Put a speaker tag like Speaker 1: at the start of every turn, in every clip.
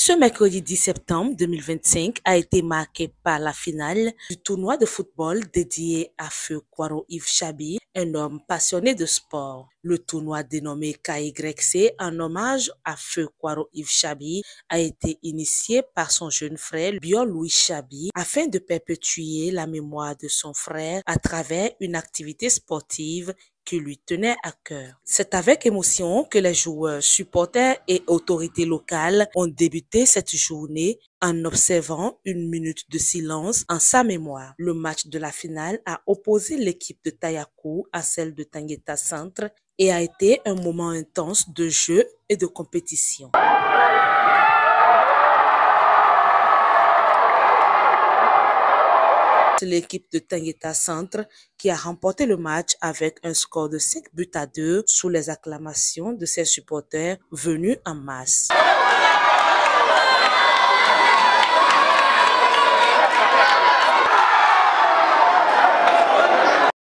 Speaker 1: Ce mercredi 10 septembre 2025 a été marqué par la finale du tournoi de football dédié à Feu Kwaro Yves Chabi, un homme passionné de sport. Le tournoi dénommé KYC en hommage à Feu Kwaro Yves Chabi a été initié par son jeune frère Biol Louis Chabi afin de perpétuer la mémoire de son frère à travers une activité sportive qui lui tenait à cœur. C'est avec émotion que les joueurs, supporters et autorités locales ont débuté cette journée en observant une minute de silence en sa mémoire. Le match de la finale a opposé l'équipe de Tayakou à celle de Tangueta Centre et a été un moment intense de jeu et de compétition. L'équipe de Tangueta Centre qui a remporté le match avec un score de 5-2 sous les acclamations de ses supporters venus en masse.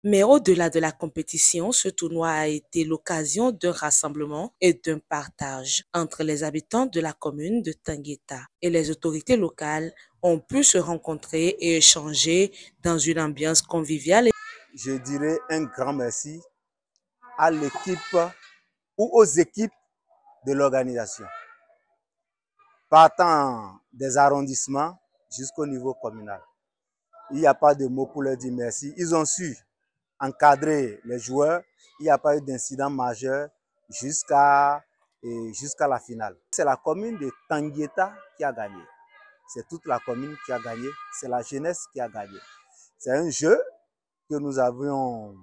Speaker 1: Mais au-delà de la compétition, ce tournoi a été l'occasion d'un rassemblement et d'un partage entre les habitants de la commune de Tangueta et les autorités locales ont pu se rencontrer et échanger dans une ambiance conviviale.
Speaker 2: Je dirais un grand merci à l'équipe ou aux équipes de l'organisation, partant des arrondissements jusqu'au niveau communal. Il n'y a pas de mots pour leur dire merci. Ils ont su encadrer les joueurs. Il n'y a pas eu d'incident majeur jusqu'à la finale. C'est la commune de Tangueta qui a gagné. C'est toute la commune qui a gagné. C'est la jeunesse qui a gagné. C'est un jeu que nous avions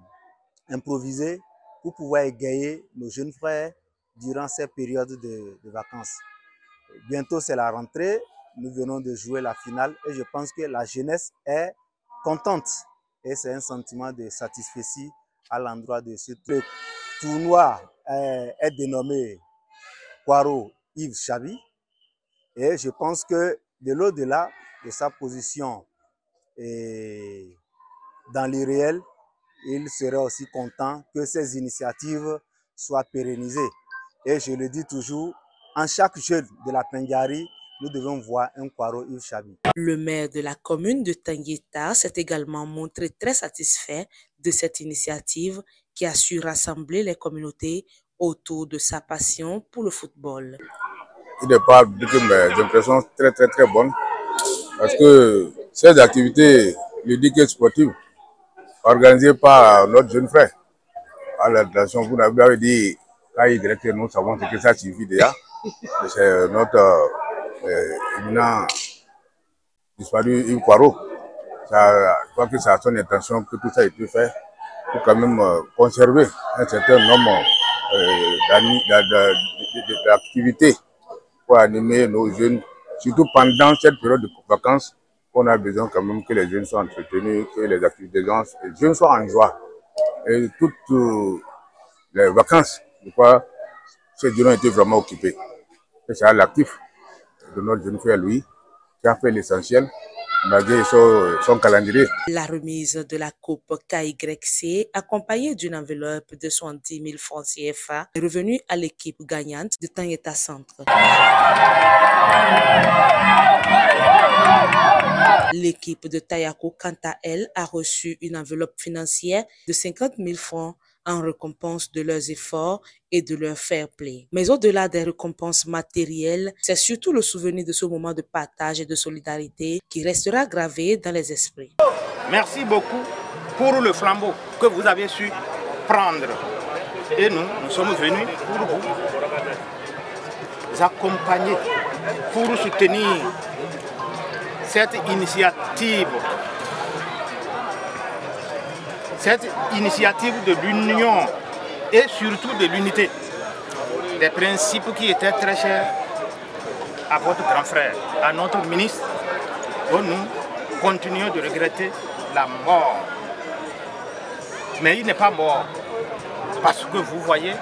Speaker 2: improvisé pour pouvoir égayer nos jeunes frères durant ces périodes de vacances. Bientôt, c'est la rentrée. Nous venons de jouer la finale et je pense que la jeunesse est contente. Et c'est un sentiment de satisfaction à l'endroit de ce truc. Le tournoi est dénommé Kwaro Yves Chabi. Et je pense que de l'au-delà de sa position dans le réel, il serait aussi content que ces initiatives soient pérennisées. Et je le dis toujours, en chaque jeune de la Pengari, nous devons voir un Kwaro Yves Chabi.
Speaker 1: Le maire de la commune de Tangueta s'est également montré très satisfait de cette initiative qui a su rassembler les communautés autour de sa passion pour le football.
Speaker 3: Il n'est pas mes impressions très bonnes parce que ces activités ludiques sportives organisées par notre jeune frère à la nation, vous l'avez dit, KYC, nous savons ce que ça signifie déjà. C'est notre éminent disparu Yves Kwaro. Je crois que c'est à son intention que tout ça a été fait pour quand même conserver un certain nombre d'activités pour animer nos jeunes, surtout pendant cette période de vacances, on a besoin quand même que les jeunes soient entretenus, que les activités des jeunes soient en joie. Et toutes les vacances, je crois, ces jeunes ont été vraiment occupés. Et c'est à l'actif de notre jeune frère Louis qui a fait l'essentiel malgré son calendrier.
Speaker 1: La remise de la coupe KYC, accompagnée d'une enveloppe de 70 000 francs CFA, est revenue à l'équipe gagnante de Tangueta Centre. L'équipe de Tayakou, quant à elle, a reçu une enveloppe financière de 50 000 francs en récompense de leurs efforts et de leur fair play. Mais au-delà des récompenses matérielles, c'est surtout le souvenir de ce moment de partage et de solidarité qui restera gravé dans les esprits.
Speaker 4: Merci beaucoup pour le flambeau que vous avez su prendre. Et nous sommes venus pour vous accompagner, pour soutenir cette initiative de l'union et surtout de l'unité, des principes qui étaient très chers à votre grand frère, à notre ministre, dont nous continuons de regretter la mort. Mais il n'est pas mort, parce que vous voyez,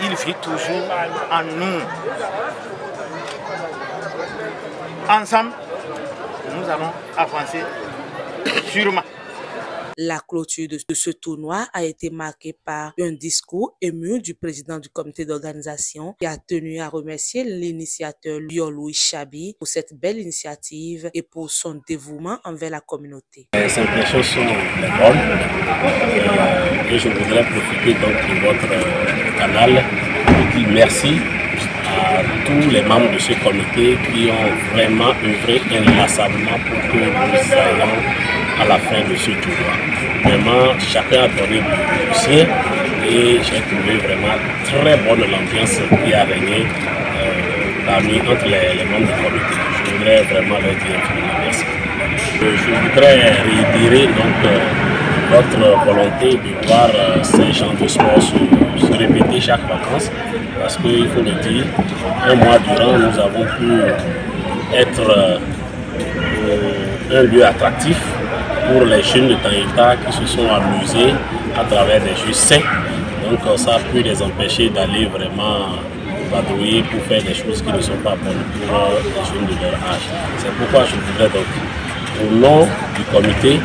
Speaker 4: il vit toujours en nous. Ensemble, nous allons avancer sûrement.
Speaker 1: La clôture de ce tournoi a été marquée par un discours ému du président du comité d'organisation qui a tenu à remercier l'initiateur Louis Chabi pour cette belle initiative et pour son dévouement envers la communauté.
Speaker 5: Les impressions sont bonnes et je voudrais profiter donc de votre canal pour dire merci à tous les membres de ce comité qui ont vraiment œuvré inlassablement pour que nous ayons à la fin de ce tournoi. Vraiment, chacun a donné du sien et j'ai trouvé vraiment très bonne l'ambiance qui a régné entre les membres du comité. Je voudrais vraiment leur dire infiniment merci. Je voudrais réitérer donc notre volonté de voir ces gens de sport se répéter chaque vacances, parce qu'il faut le dire, un mois durant, nous avons pu être un lieu attractif pour les jeunes de Tanganyika qui se sont amusés à travers des jeux sains. Donc ça a pu les empêcher d'aller vraiment vadrouiller pour faire des choses qui ne sont pas bonnes pour les jeunes de leur âge. C'est pourquoi je voudrais donc, au nom du comité,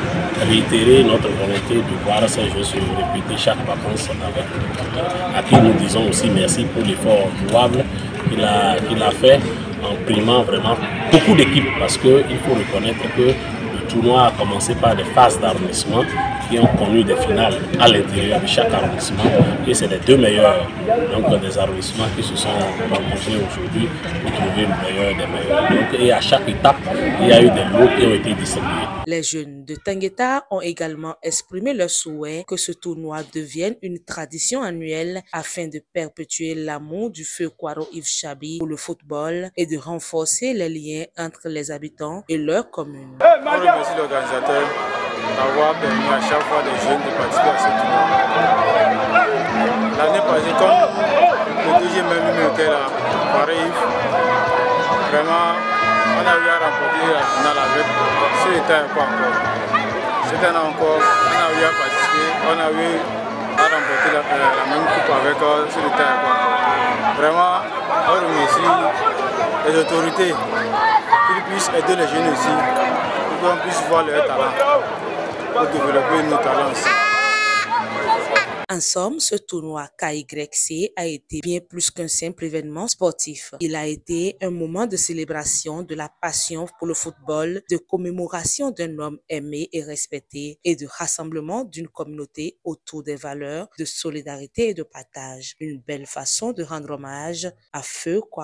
Speaker 5: réitérer notre volonté de voir ces jeux se répéter chaque vacances avec le à qui nous disons aussi merci pour l'effort louable qu'il a fait en primant vraiment beaucoup d'équipes, parce qu'il faut reconnaître que le tournoi a commencé par des phases d'arrondissement qui ont connu des finales à l'intérieur de chaque arrondissement, et c'est les deux meilleurs donc, des arrondissements qui se sont rencontrés aujourd'hui pour trouver le meilleur des meilleurs. Donc, et à chaque étape, il y a eu des lots qui ont été distribués.
Speaker 1: Les jeunes de Tanganyika ont également exprimé leur souhait que ce tournoi devienne une tradition annuelle afin de perpétuer l'amour du feu Kwaro Yves Chabi pour le football et de renforcer les liens entre les habitants et leur commune.
Speaker 6: On remercie l'organisateur d'avoir permis à chaque fois des jeunes de participer à ce tournoi. L'année passée, comme le deuxième même était là, Kwaro Yves, vraiment, on a eu à remporter la finale avec ce état quoi encore. Cette année encore, on a eu à participer, on a eu à remporter la même coupe avec ce état quoi encore. Vraiment, on remercie les autorités qu'ils puissent aider les jeunes aussi, pour qu'on puisse voir leur talent, pour développer nos talents aussi.
Speaker 1: En somme, ce tournoi KYC a été bien plus qu'un simple événement sportif. Il a été un moment de célébration de la passion pour le football, de commémoration d'un homme aimé et respecté et de rassemblement d'une communauté autour des valeurs de solidarité et de partage. Une belle façon de rendre hommage à Feu Kwaro.